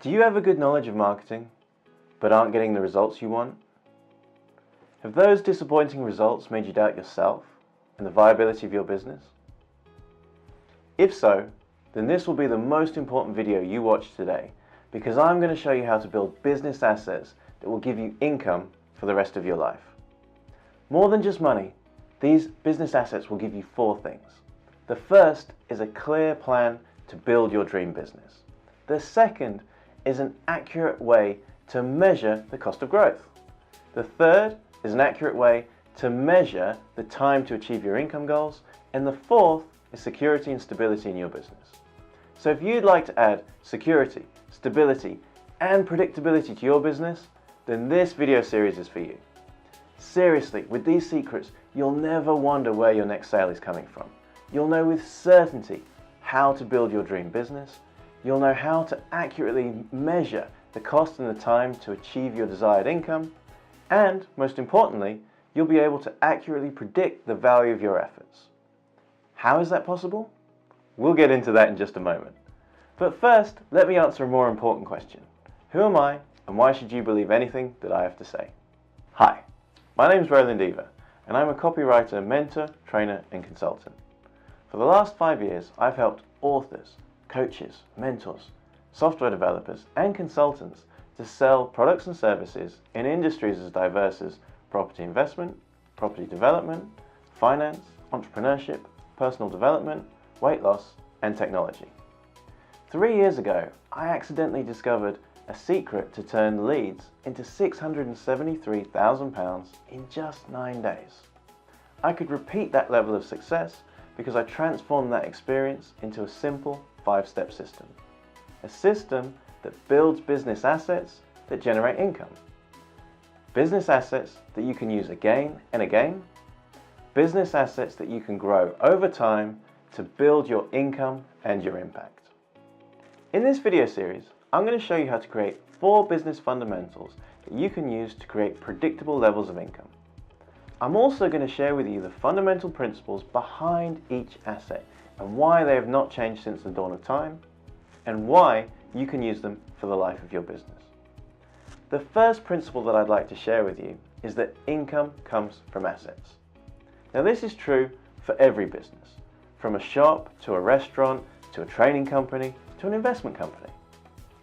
Do you have a good knowledge of marketing, but aren't getting the results you want? Have those disappointing results made you doubt yourself and the viability of your business? If so, then this will be the most important video you watch today, because I'm going to show you how to build business assets that will give you income for the rest of your life. More than just money, these business assets will give you 4 things. The first is a clear plan to build your dream business. The second is an accurate way to measure the cost of growth. The third is an accurate way to measure the time to achieve your income goals. And the fourth is security and stability in your business. So if you'd like to add security, stability, and predictability to your business, then this video series is for you. Seriously, with these secrets, you'll never wonder where your next sale is coming from. You'll know with certainty how to build your dream business. You'll know how to accurately measure the cost and the time to achieve your desired income. And most importantly, you'll be able to accurately predict the value of your efforts. How is that possible? We'll get into that in just a moment. But first, let me answer a more important question. Who am I, and why should you believe anything that I have to say? Hi, my name is Roland Eva, and I'm a copywriter, mentor, trainer, and consultant. For the last 5 years, I've helped authors, coaches, mentors, software developers, and consultants to sell products and services in industries as diverse as property investment, property development, finance, entrepreneurship, personal development, weight loss, and technology. 3 years ago, I accidentally discovered a secret to turn leads into £673,000 in just 9 days. I could repeat that level of success because I transformed that experience into a simple 5-step system. A system that builds business assets that generate income. Business assets that you can use again and again. Business assets that you can grow over time to build your income and your impact. In this video series, I'm going to show you how to create 4 business fundamentals that you can use to create predictable levels of income. I'm also going to share with you the fundamental principles behind each asset and why they have not changed since the dawn of time, and why you can use them for the life of your business. The first principle that I'd like to share with you is that income comes from assets. Now this is true for every business, from a shop to a restaurant to a training company to an investment company.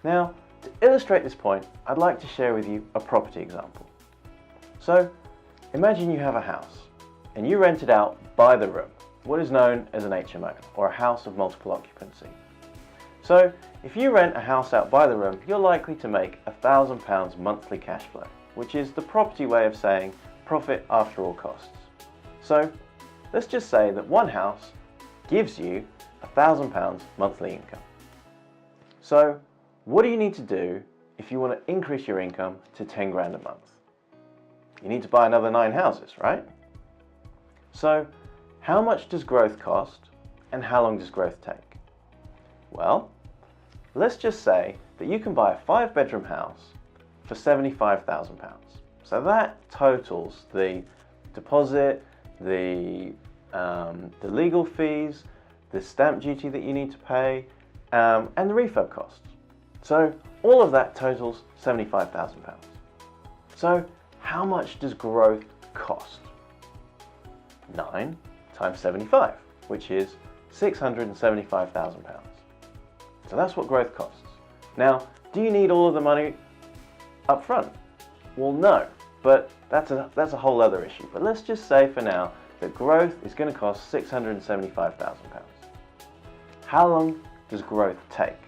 Now, to illustrate this point, I'd like to share with you a property example. So, imagine you have a house and you rent it out by the room, what is known as an HMO, or a house of multiple occupancy. So, if you rent a house out by the room, you're likely to make £1,000 monthly cash flow, which is the property way of saying profit after all costs. So, let's just say that one house gives you £1,000 monthly income. So, what do you need to do if you want to increase your income to 10 grand a month? You need to buy another 9 houses, right? So, how much does growth cost, and how long does growth take? Well, let's just say that you can buy a 5-bedroom house for £75,000. So that totals the deposit, the legal fees, the stamp duty that you need to pay, and the refurb costs. So all of that totals £75,000. So how much does growth cost? 9 times 75, which is £675,000. So that's what growth costs. Now, do you need all of the money up front? Well, no, but that's a whole other issue. But let's just say for now that growth is going to cost £675,000. How long does growth take?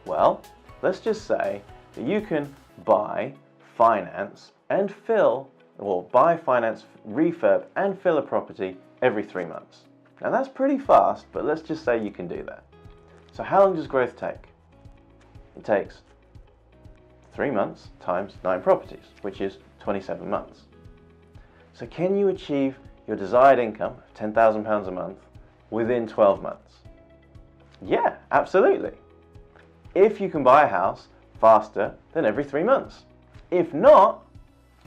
Well, let's just say that you can buy, finance, and fill, or buy, finance, refurb, and fill a property every 3 months. Now that's pretty fast, but let's just say you can do that. So how long does growth take? It takes 3 months times 9 properties, which is 27 months. So can you achieve your desired income of £10,000 a month within 12 months? Yeah, absolutely. If you can buy a house faster than every 3 months. If not,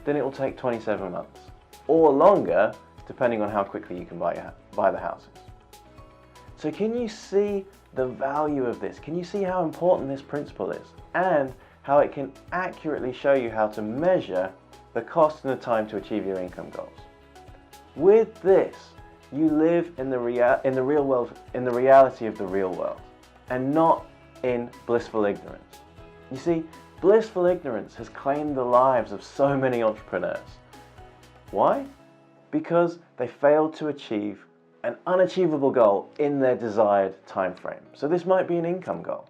then it will take 27 months or longer, depending on how quickly you can buy the houses. So can you see the value of this? Can you see how important this principle is? And how it can accurately show you how to measure the cost and the time to achieve your income goals. With this, you live in the reality of the real world, and not in blissful ignorance. You see, blissful ignorance has claimed the lives of so many entrepreneurs. Why? Because they failed to achieve an unachievable goal in their desired time frame. So this might be an income goal.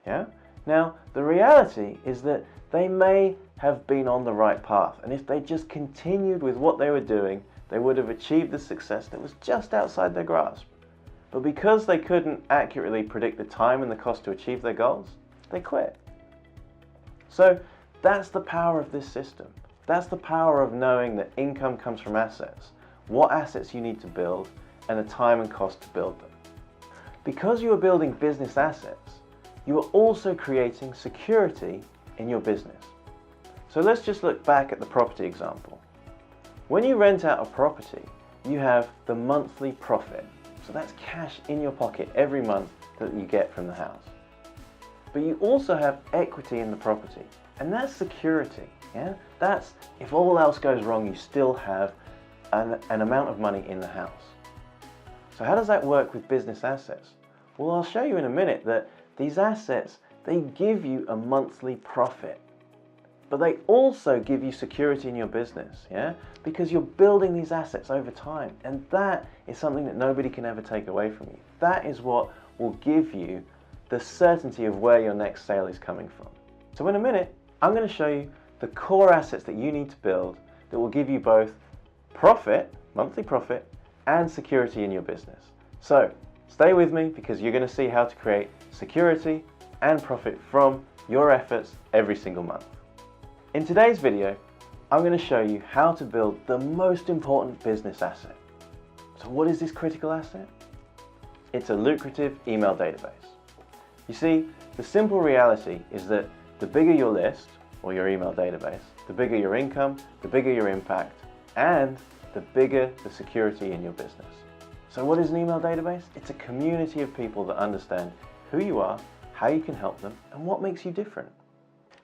Yeah? Now, the reality is that they may have been on the right path, and if they just continued with what they were doing, they would have achieved the success that was just outside their grasp. But because they couldn't accurately predict the time and the cost to achieve their goals, they quit. So that's the power of this system. That's the power of knowing that income comes from assets, what assets you need to build, and the time and cost to build them. Because you are building business assets, you are also creating security in your business. So let's just look back at the property example. When you rent out a property, you have the monthly profit. So that's cash in your pocket every month that you get from the house. But you also have equity in the property, and that's security. Yeah? That's, if all else goes wrong, you still have an amount of money in the house. So how does that work with business assets? Well, I'll show you in a minute that these assets, they give you a monthly profit, but they also give you security in your business, yeah? Because you're building these assets over time, and that is something that nobody can ever take away from you. That is what will give you the certainty of where your next sale is coming from. So in a minute, I'm going to show you the core assets that you need to build that will give you both profit, monthly profit, and security in your business. So stay with me, because you're going to see how to create security and profit from your efforts every single month. In today's video, I'm going to show you how to build the most important business asset. So what is this critical asset? It's a lucrative email database. You see, the simple reality is that the bigger your list, or your email database, the bigger your income, the bigger your impact, and the bigger the security in your business. So what is an email database? It's a community of people that understand who you are, how you can help them, and what makes you different.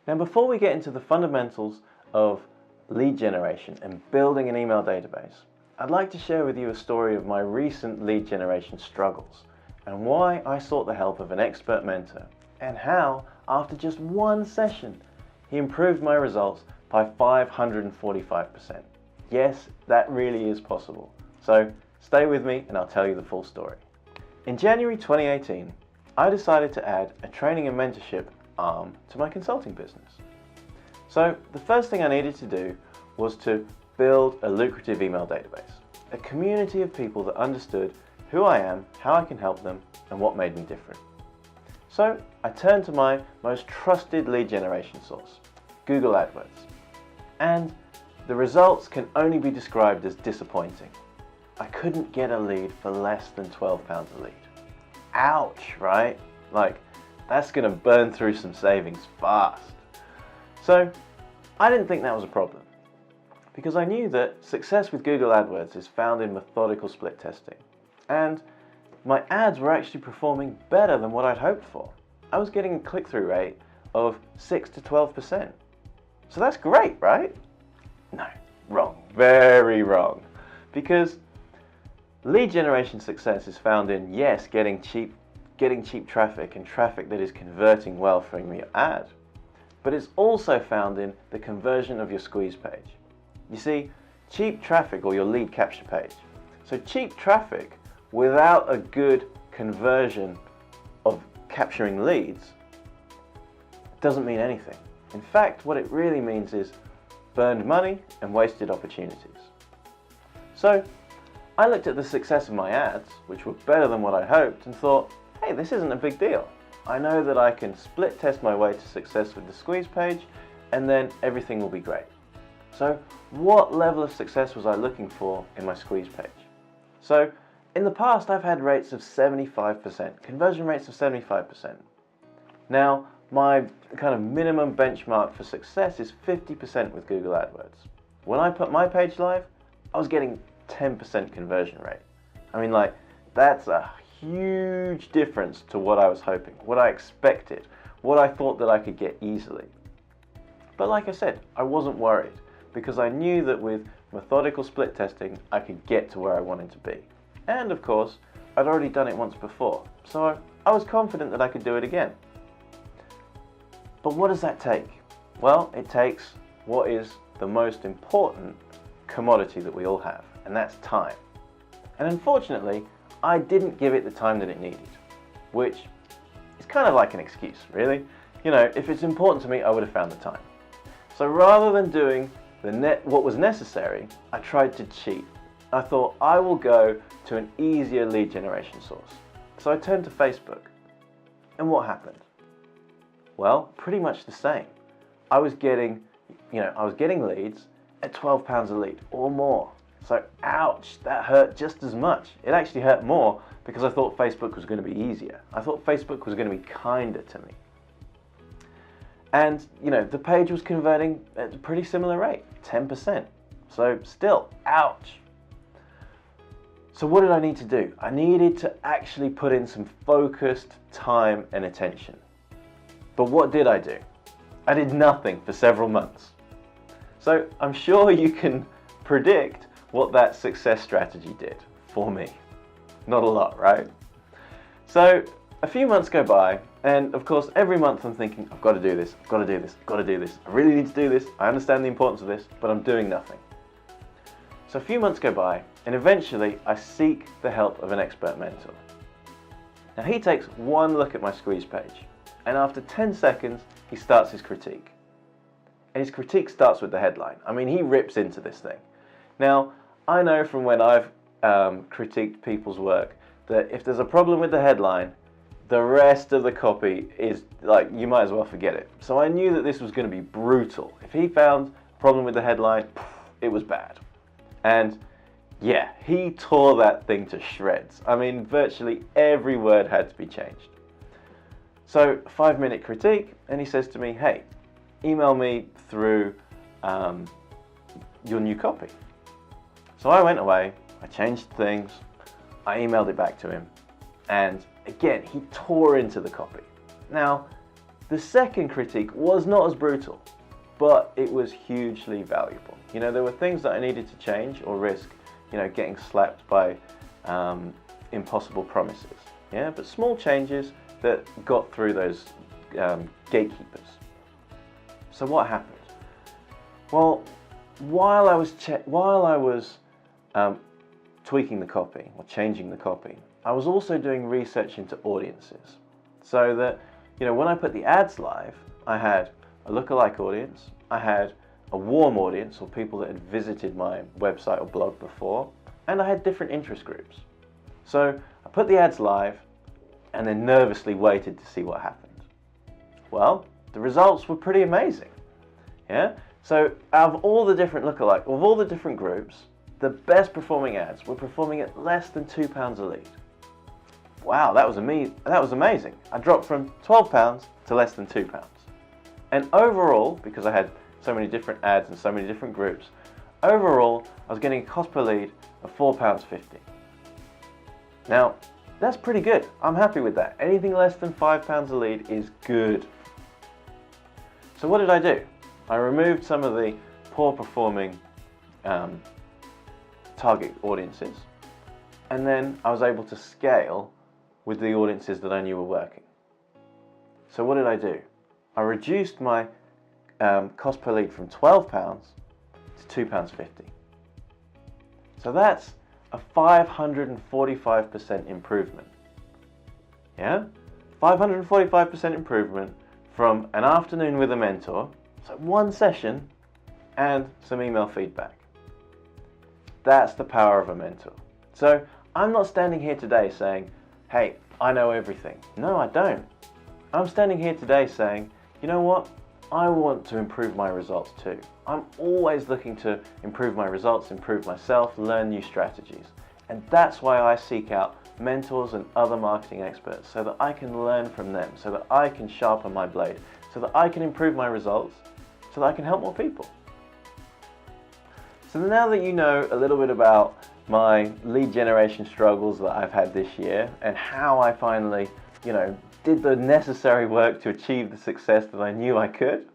Now, before we get into the fundamentals of lead generation and building an email database, I'd like to share with you a story of my recent lead generation struggles and why I sought the help of an expert mentor, and how, after just one session, he improved my results by 545%. Yes, that really is possible. So stay with me and I'll tell you the full story. In January 2018, I decided to add a training and mentorship arm to my consulting business. So the first thing I needed to do was to build a lucrative email database, a community of people that understood who I am, how I can help them, and what made me different. So I turned to my most trusted lead generation source, Google AdWords. And the results can only be described as disappointing. I couldn't get a lead for less than £12 a lead. Ouch, right? Like, that's going to burn through some savings fast. So I didn't think that was a problem, because I knew that success with Google AdWords is found in methodical split testing. And my ads were actually performing better than what I'd hoped for. I was getting a click-through rate of 6 to 12%. So that's great, right? No, wrong, very wrong. Because lead generation success is found in, yes, getting cheap traffic and traffic that is converting well from your ad. But it's also found in the conversion of your squeeze page. You see, cheap traffic, or your lead capture page. So cheap traffic without a good conversion of capturing leads doesn't mean anything. In fact, what it really means is burned money and wasted opportunities. So I looked at the success of my ads, which were better than what I hoped, and thought, hey, this isn't a big deal. I know that I can split test my way to success with the squeeze page, and then everything will be great. So what level of success was I looking for in my squeeze page? So in the past, I've had rates of 75%, conversion rates of 75%. Now, my kind of minimum benchmark for success is 50% with Google AdWords. When I put my page live, I was getting 10% conversion rate. I mean, like, that's a huge difference to what I was hoping, what I expected, what I thought that I could get easily. But like I said, I wasn't worried because I knew that with methodical split testing, I could get to where I wanted to be. And of course, I'd already done it once before, so I was confident that I could do it again. But what does that take? Well, it takes what is the most important commodity that we all have, and that's time. And unfortunately, I didn't give it the time that it needed, which is kind of like an excuse, really. You know, if it's important to me, I would have found the time. So rather than doing what was necessary, I tried to cheat. I thought I will go to an easier lead generation source. So I turned to Facebook. And what happened? Well, pretty much the same. I was getting leads at £12 a lead or more. So ouch, that hurt just as much. It actually hurt more because I thought Facebook was going to be easier. I thought Facebook was going to be kinder to me. And, you know, the page was converting at a pretty similar rate, 10%. So still, ouch. So what did I need to do? I needed to actually put in some focused time and attention. But what did I do? I did nothing for several months. So I'm sure you can predict what that success strategy did for me. Not a lot, right? So a few months go by, and of course every month I'm thinking, I've got to do this, I've got to do this, I've got to do this. I really need to do this, I understand the importance of this, but I'm doing nothing. So a few months go by, and eventually I seek the help of an expert mentor. Now he takes one look at my squeeze page, and after 10 seconds, he starts his critique. And his critique starts with the headline. I mean, he rips into this thing. Now, I know from when I've critiqued people's work that if there's a problem with the headline, the rest of the copy is like, you might as well forget it. So I knew that this was going to be brutal. If he found a problem with the headline, it was bad. And yeah, he tore that thing to shreds. I mean, virtually every word had to be changed. So 5-minute critique, and he says to me, hey, email me through your new copy. So I went away, I changed things, I emailed it back to him, and again, he tore into the copy. Now, the second critique was not as brutal, but it was hugely valuable. You know, there were things that I needed to change or risk, you know, getting slapped by impossible promises. Yeah, but small changes that got through those gatekeepers. So what happened? Well, while I was tweaking the copy or changing the copy, I was also doing research into audiences, so that, you know, when I put the ads live, I had a lookalike audience, I had a warm audience, or people that had visited my website or blog before, and I had different interest groups. So I put the ads live and then nervously waited to see what happened. Well, the results were pretty amazing. Yeah? So out of all the different lookalike, of all the different groups, the best performing ads were performing at less than £2 a lead. Wow, that was amazing. I dropped from £12 to less than £2. And overall, because I had so many different ads and so many different groups, overall I was getting a cost per lead of £4.50. Now, that's pretty good. I'm happy with that. Anything less than £5 a lead is good. So what did I do? I removed some of the poor performing target audiences, and then I was able to scale with the audiences that I knew were working. So what did I do? I reduced my cost per lead from £12 to £2.50. So that's a 545% improvement. Yeah? 545% improvement from an afternoon with a mentor, so one session, and some email feedback. That's the power of a mentor. So I'm not standing here today saying, hey, I know everything. No, I don't. I'm standing here today saying, you know what? I want to improve my results too. I'm always looking to improve my results, improve myself, learn new strategies. And that's why I seek out mentors and other marketing experts, so that I can learn from them, so that I can sharpen my blade, so that I can improve my results, so that I can help more people. So now that you know a little bit about my lead generation struggles that I've had this year and how I finally, did the necessary work to achieve the success that I knew I could,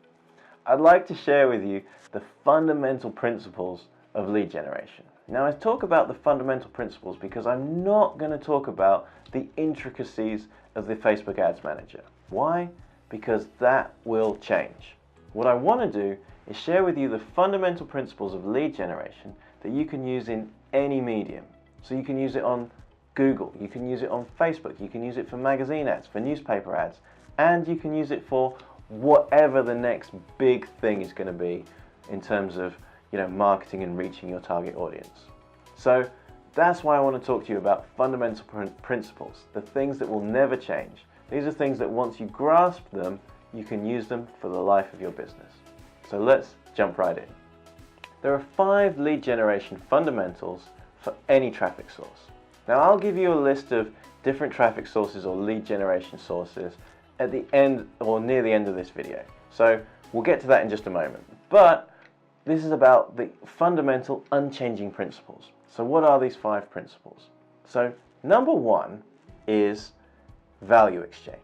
I'd like to share with you the fundamental principles of lead generation. Now, I talk about the fundamental principles because I'm not going to talk about the intricacies of the Facebook Ads Manager. Why? Because that will change. What I want to do is share with you the fundamental principles of lead generation that you can use in any medium. So you can use it on Google, you can use it on Facebook, you can use it for magazine ads, for newspaper ads, and you can use it for whatever the next big thing is going to be in terms of marketing and reaching your target audience. So that's why I want to talk to you about fundamental principles, the things that will never change. These are things that once you grasp them, you can use them for the life of your business. So let's jump right in. There are 5 lead generation fundamentals for any traffic source. Now, I'll give you a list of different traffic sources or lead generation sources at the end or near the end of this video. So we'll get to that in just a moment. But this is about the fundamental unchanging principles. So what are these 5 principles? So number 1 is value exchange.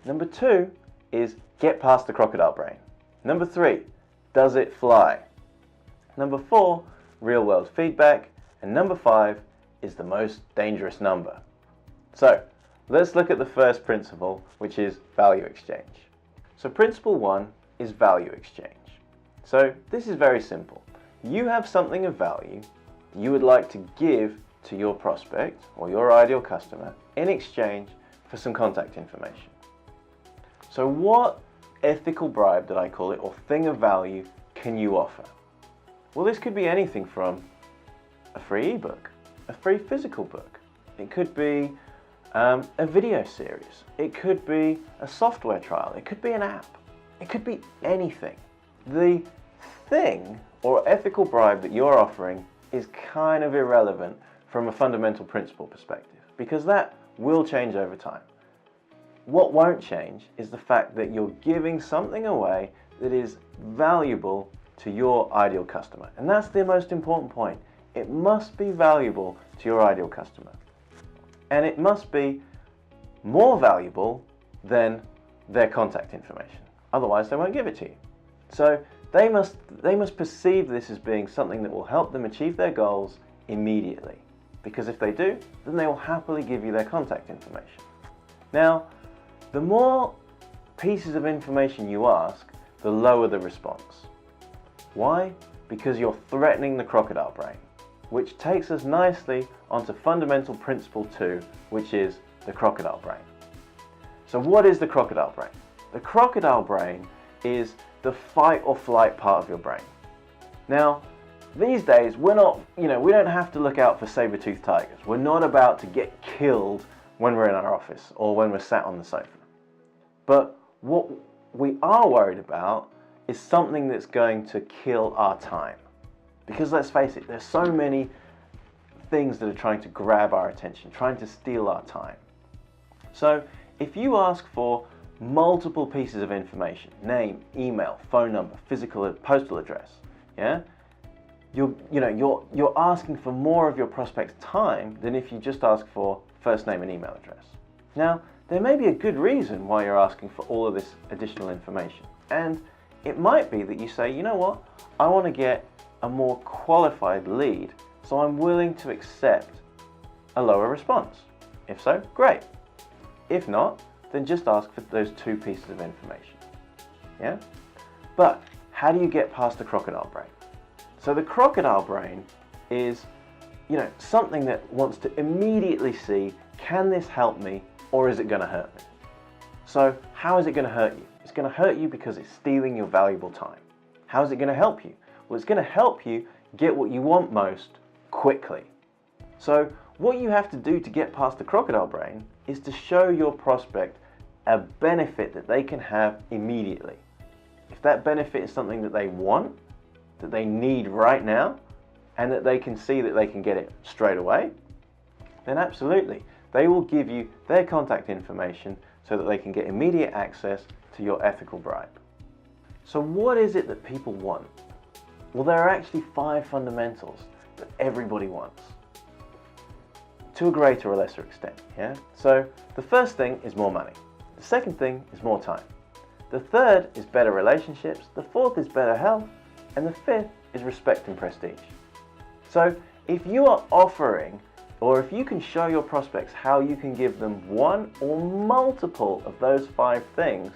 Number 2 is get past the crocodile brain. Number 3, does it fly? Number 4, real world feedback. And number 5 is the most dangerous number. So let's look at the first principle, which is value exchange. So principle 1 is value exchange. So this is very simple. You have something of value you would like to give to your prospect or your ideal customer in exchange for some contact information. So what ethical bribe, that I call it, or thing of value can you offer? Well, this could be anything from a free ebook, a free physical book. It could be a video series. It could be a software trial. It could be an app. It could be anything. The thing or ethical bribe that you're offering is kind of irrelevant from a fundamental principle perspective, because that will change over time. What won't change is the fact that you're giving something away that is valuable to your ideal customer. And that's the most important point. It must be valuable to your ideal customer. And it must be more valuable than their contact information. Otherwise, they won't give it to you. So they must perceive this as being something that will help them achieve their goals immediately. Because if they do, then they will happily give you their contact information. Now, the more pieces of information you ask, the lower the response. Why? Because you're threatening the crocodile brain, which takes us nicely onto fundamental principle 2, which is the crocodile brain. So what is the crocodile brain? The crocodile brain is the fight or flight part of your brain. Now, these days, we don't have to look out for saber-toothed tigers. We're not about to get killed when we're in our office or when we're sat on the sofa. But what we are worried about is something that's going to kill our time. Because let's face it, there's so many things that are trying to grab our attention, trying to steal our time. So if you ask for multiple pieces of information, name, email, phone number, physical postal address, you're asking for more of your prospect's time than if you just ask for first name and email address. Now, there may be a good reason why you're asking for all of this additional information. And it might be that you say, you know what, I want to get a more qualified lead, so I'm willing to accept a lower response. If so, great. If not, then just ask for those 2 pieces of information. Yeah? But how do you get past the crocodile brain? So the crocodile brain is, something that wants to immediately see, can this help me or is it going to hurt me? So how is it going to hurt you? It's going to hurt you because it's stealing your valuable time. How is it going to help you? Well, it's going to help you get what you want most quickly. So what you have to do to get past the crocodile brain is to show your prospect a benefit that they can have immediately. If that benefit is something that they want, that they need right now, and that they can see that they can get it straight away, then absolutely, they will give you their contact information so that they can get immediate access to your ethical bribe. So what is it that people want? Well, there are actually 5 fundamentals that everybody wants, to a greater or lesser extent. Yeah. So the first thing is more money. The second thing is more time. The third is better relationships. The fourth is better health. And the fifth is respect and prestige. So if you are offering, or if you can show your prospects how you can give them one or multiple of those 5 things,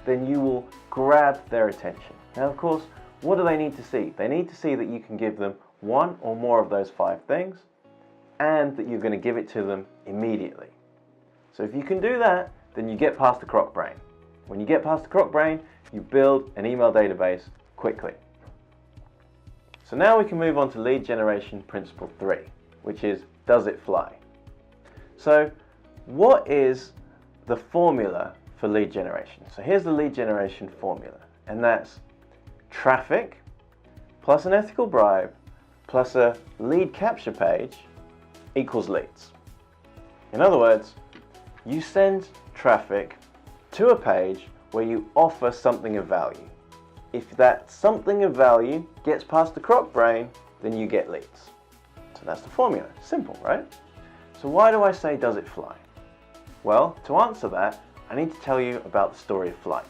then you will grab their attention. Now, of course, what do they need to see? They need to see that you can give them one or more of those 5 things, and that you're going to give it to them immediately. So if you can do that, then you get past the croc brain. When you get past the croc brain, you build an email database quickly. So now we can move on to lead generation principle 3, which is, does it fly? So what is the formula for lead generation? So here's the lead generation formula, and that's traffic plus an ethical bribe plus a lead capture page equals leads. In other words, you send traffic to a page where you offer something of value. If that something of value gets past the croc brain, then you get leads. So that's the formula. Simple, right? So why do I say does it fly? Well, to answer that, I need to tell you about the story of flight.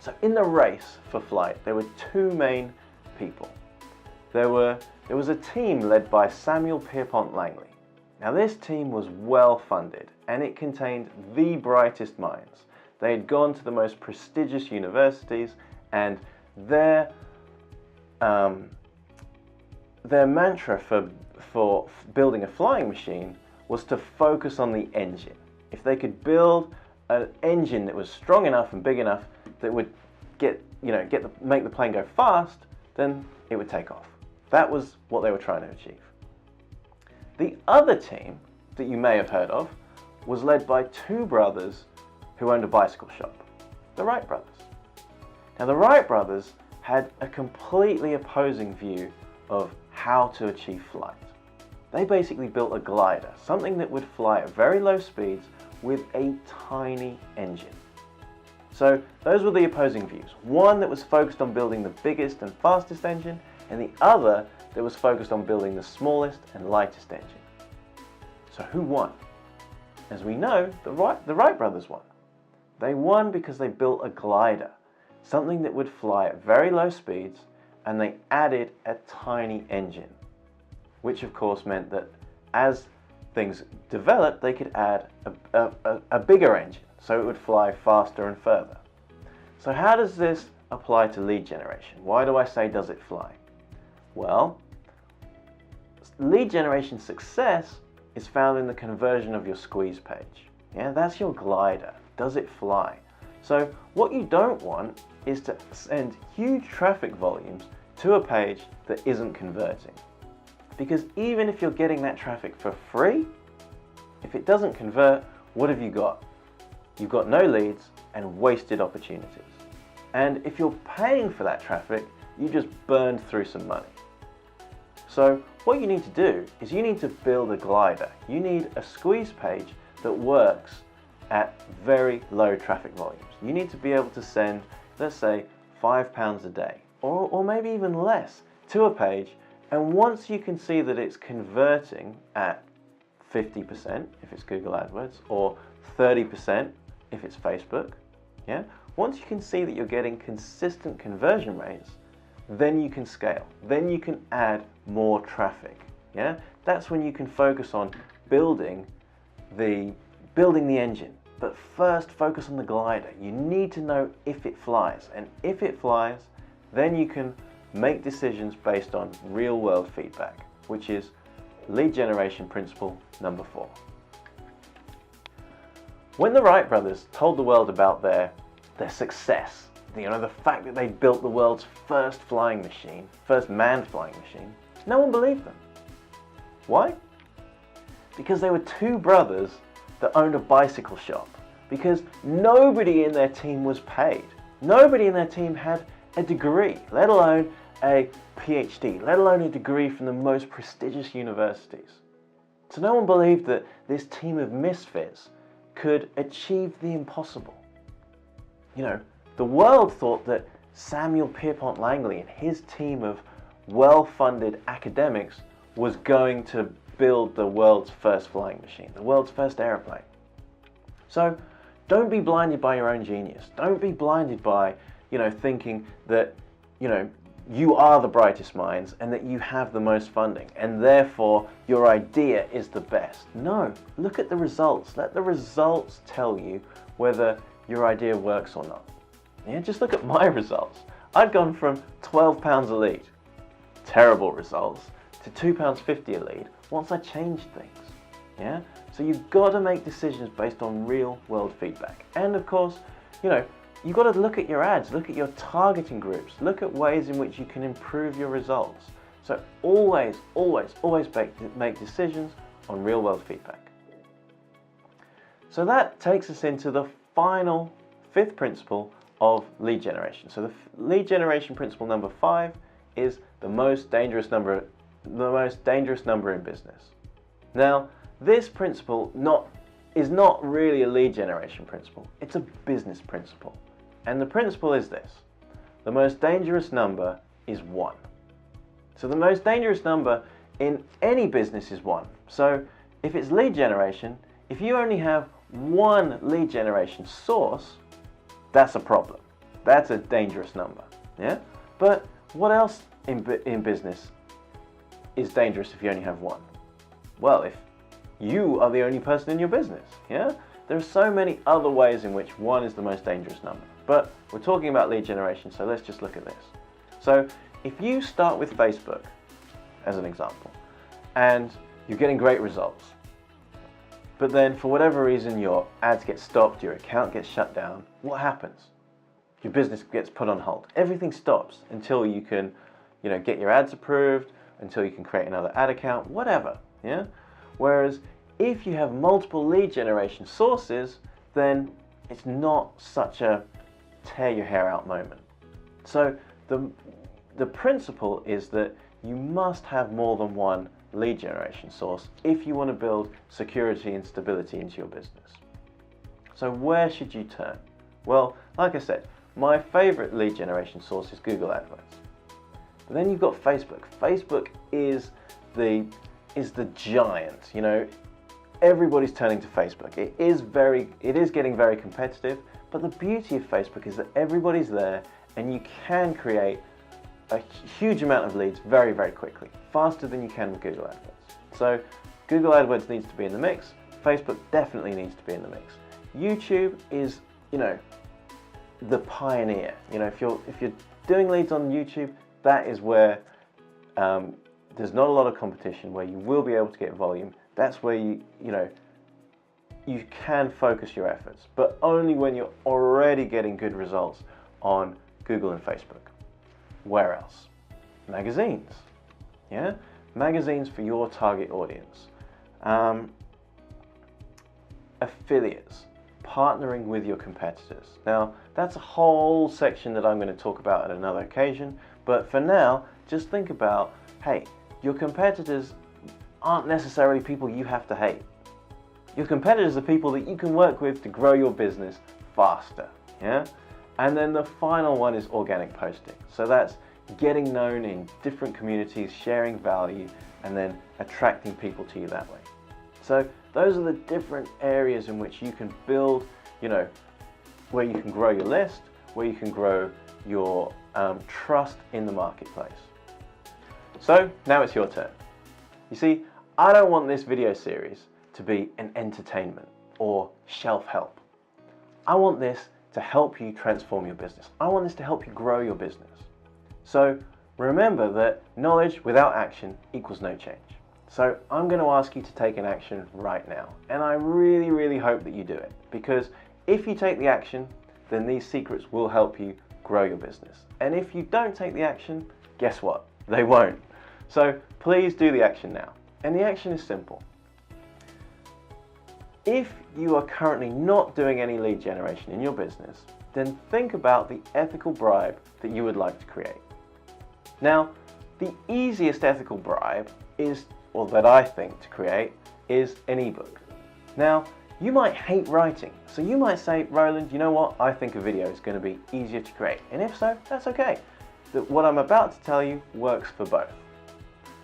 So in the race for flight, there were 2 main people. There was a team led by Samuel Pierpont Langley. Now this team was well funded, and it contained the brightest minds. They had gone to the most prestigious universities, and their mantra for building a flying machine was to focus on the engine. If they could build an engine that was strong enough and big enough that would make the plane go fast, then it would take off. That was what they were trying to achieve. The other team that you may have heard of was led by 2 brothers who owned a bicycle shop, the Wright brothers. Now the Wright brothers had a completely opposing view of how to achieve flight. They basically built a glider, something that would fly at very low speeds with a tiny engine. So those were the opposing views. One that was focused on building the biggest and fastest engine, and the other that was focused on building the smallest and lightest engine. So who won? As we know, the Wright brothers won. They won because they built a glider, something that would fly at very low speeds, and they added a tiny engine, which of course meant that as things developed, they could add a bigger engine, so it would fly faster and further. So how does this apply to lead generation? Why do I say does it fly? Well, lead generation success is found in the conversion of your squeeze page. Yeah, that's your glider. Does it fly? So what you don't want is to send huge traffic volumes to a page that isn't converting. Because even if you're getting that traffic for free, if it doesn't convert, what have you got? You've got no leads and wasted opportunities. And if you're paying for that traffic, you just burned through some money. So what you need to do is you need to build a glider. You need a squeeze page that works at very low traffic volumes. You need to be able to send, let's say, £5 a day, or maybe even less, to a page. And once you can see that it's converting at 50% if it's Google AdWords, or 30% if it's Facebook, yeah? Once you can see that you're getting consistent conversion rates, then you can scale. Then you can add more traffic, yeah? That's when you can focus on building the engine. But first, focus on the glider. You need to know if it flies. And if it flies, then you can make decisions based on real-world feedback, which is lead generation principle number 4. When the Wright brothers told the world about their success, the fact that they built the world's first flying machine, first manned flying machine, no one believed them. Why? Because they were 2 brothers that owned a bicycle shop. Because nobody in their team was paid. Nobody in their team had a degree, let alone a PhD, let alone a degree from the most prestigious universities. So no one believed that this team of misfits could achieve the impossible. The world thought that Samuel Pierpont Langley and his team of well-funded academics was going to build the world's first flying machine, the world's first aeroplane. So don't be blinded by your own genius. Don't be blinded by, thinking that, you are the brightest minds and that you have the most funding and therefore your idea is the best. No, look at the results. Let the results tell you whether your idea works or not. Yeah, just look at my results. I'd gone from £12 a lead, terrible results, to £2.50 a lead once I changed things. Yeah? So you've got to make decisions based on real world feedback. And of course, you've got to look at your ads, look at your targeting groups, look at ways in which you can improve your results. So always, always, always make decisions on real world feedback. So that takes us into the final fifth principle of lead generation. So the lead generation principle number 5 is the most dangerous number in business. Now, this principle is not really a lead generation principle, it's a business principle. And the principle is this: the most dangerous number is 1. So the most dangerous number in any business is 1. So if it's lead generation, if you only have one lead generation source, that's a problem. That's a dangerous number. Yeah? But what else in business is dangerous if you only have one? Well, if you are the only person in your business. Yeah? There are so many other ways in which 1 is the most dangerous number. But we're talking about lead generation, so let's just look at this. So if you start with Facebook, as an example, and you're getting great results, but then for whatever reason your ads get stopped, your account gets shut down, what happens? Your business gets put on hold. Everything stops until you can, get your ads approved, until you can create another ad account, whatever. Yeah? Whereas if you have multiple lead generation sources, then it's not such a tear your hair out moment. So the principle is that you must have more than one lead generation source if you want to build security and stability into your business. So where should you turn? Well, like I said, my favorite lead generation source is Google AdWords. But then you've got Facebook. Facebook is the giant. Everybody's turning to Facebook. It is getting very competitive, but the beauty of Facebook is that everybody's there and you can create a huge amount of leads very, very quickly, faster than you can with Google AdWords. So Google AdWords needs to be in the mix. Facebook definitely needs to be in the mix. YouTube is, the pioneer. If you're doing leads on YouTube, that is where there's not a lot of competition, where you will be able to get volume. That's where you can focus your efforts, but only when you're already getting good results on Google and Facebook. Where else? Magazines. Yeah? Magazines for your target audience. Affiliates. Partnering with your competitors. Now, that's a whole section that I'm going to talk about at another occasion, but for now, just think about, hey, your competitors aren't necessarily people you have to hate. Your competitors are people that you can work with to grow your business faster. Yeah? And then the final one is organic posting. So that's getting known in different communities, sharing value, and then attracting people to you that way. So those are the different areas in which you can build, where you can grow your list, where you can grow your trust in the marketplace. So now it's your turn. You see, I don't want this video series to be an entertainment or shelf help. I want this to help you transform your business. I want this to help you grow your business. So remember that knowledge without action equals no change. So I'm going to ask you to take an action right now. And I really, really hope that you do it. Because if you take the action, then these secrets will help you grow your business. And if you don't take the action, guess what? They won't. So please do the action now. And the action is simple. If you are currently not doing any lead generation in your business, then think about the ethical bribe that you would like to create. Now, the easiest ethical bribe is, or that I think to create, is an ebook. Now, you might hate writing, so you might say, Roland, you know what? I think a video is going to be easier to create. And if so, that's okay. What I'm about to tell you works for both.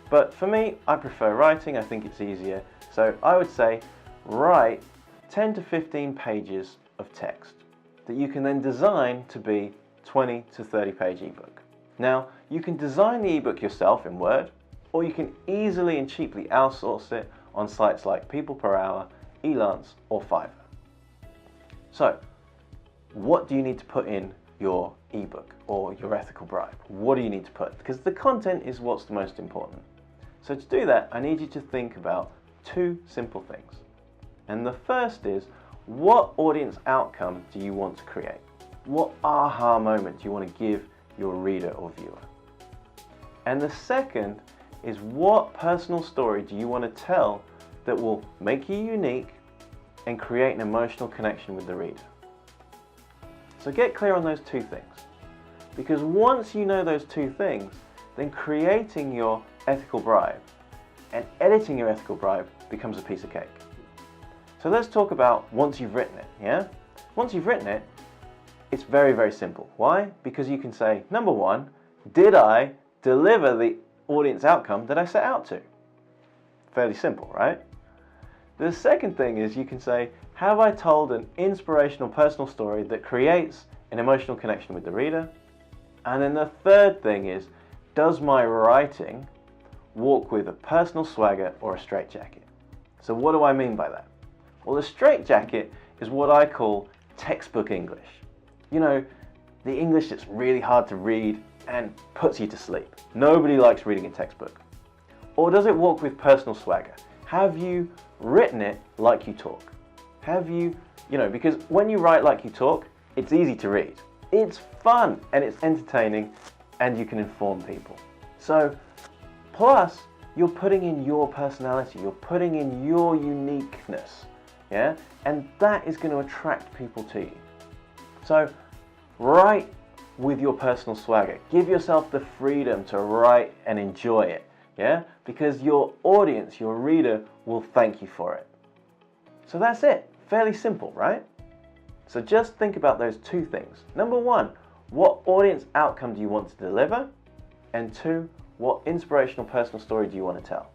But for me, I prefer writing. I think it's easier. So I would say write 10 to 15 pages of text that you can then design to be 20 to 30 page ebook. Now, you can design the ebook yourself in Word, or you can easily and cheaply outsource it on sites like People Per Hour, Elance, or Fiverr. So, what do you need to put in your ebook or your ethical bribe? What do you need to put? Because the content is what's the most important. So to do that, I need you to think about two simple things. And the first is, what audience outcome do you want to create? What aha moment do you want to give your reader or viewer? And the second is, what personal story do you want to tell that will make you unique and create an emotional connection with the reader? So get clear on those two things. Because once you know those two things, then creating your ethical bribe and editing your ethical bribe becomes a piece of cake. So let's talk about once you've written it, yeah? Once you've written it, it's very, very simple. Why? Because you can say, number one, did I deliver the audience outcome that I set out to? Fairly simple, right? The second thing is you can say, have I told an inspirational personal story that creates an emotional connection with the reader? And then the third thing is, does my writing walk with a personal swagger or a straitjacket? So what do I mean by that? Well, a straitjacket is what I call textbook English. You know, the English that's really hard to read and puts you to sleep. Nobody likes reading a textbook. Or does it walk with personal swagger? Have you written it like you talk? Have you, because when you write like you talk, it's easy to read. It's fun and it's entertaining and you can inform people. So, plus, you're putting in your personality, you're putting in your uniqueness, yeah? And that is going to attract people to you. So, write with your personal swagger. Give yourself the freedom to write and enjoy it, yeah? Because your audience, your reader, will thank you for it. So that's it. Fairly simple, right? So just think about those two things. Number one, what audience outcome do you want to deliver? And two, what inspirational personal story do you want to tell?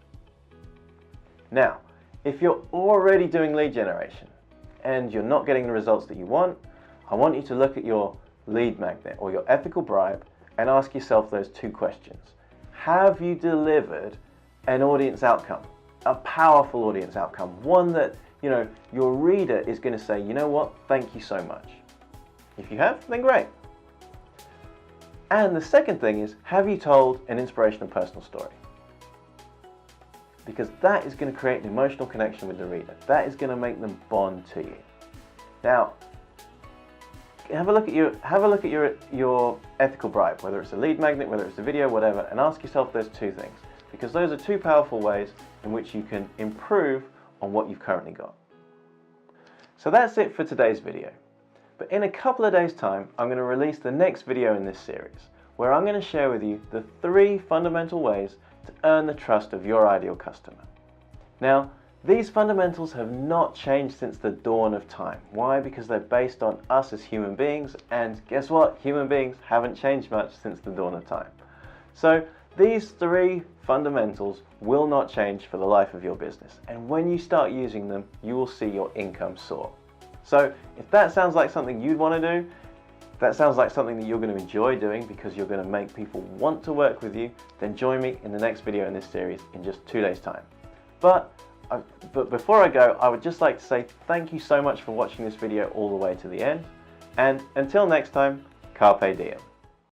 Now, if you're already doing lead generation and you're not getting the results that you want, I want you to look at your lead magnet or your ethical bribe and ask yourself those two questions. Have you delivered an audience outcome? A powerful audience outcome, one that your reader is going to say, you know what, thank you so much. If you have, then great. And the second thing is, have you told an inspirational personal story? Because that is going to create an emotional connection with the reader. That is going to make them bond to you. Now, have a look at your ethical bribe, whether it's a lead magnet, whether it's a video, whatever, and ask yourself those two things. Because those are two powerful ways in which you can improve on what you've currently got. So that's it for today's video. But in a couple of days' time, I'm going to release the next video in this series, where I'm going to share with you the 3 fundamental ways to earn the trust of your ideal customer. Now, these fundamentals have not changed since the dawn of time. Why? Because they're based on us as human beings, and guess what? Human beings haven't changed much since the dawn of time. So these 3 fundamentals will not change for the life of your business. And when you start using them, you will see your income soar. So if that sounds like something you'd want to do, that sounds like something that you're going to enjoy doing because you're going to make people want to work with you, then join me in the next video in this series in just 2 days' time. But before I go, I would just like to say thank you so much for watching this video all the way to the end. And until next time, carpe diem.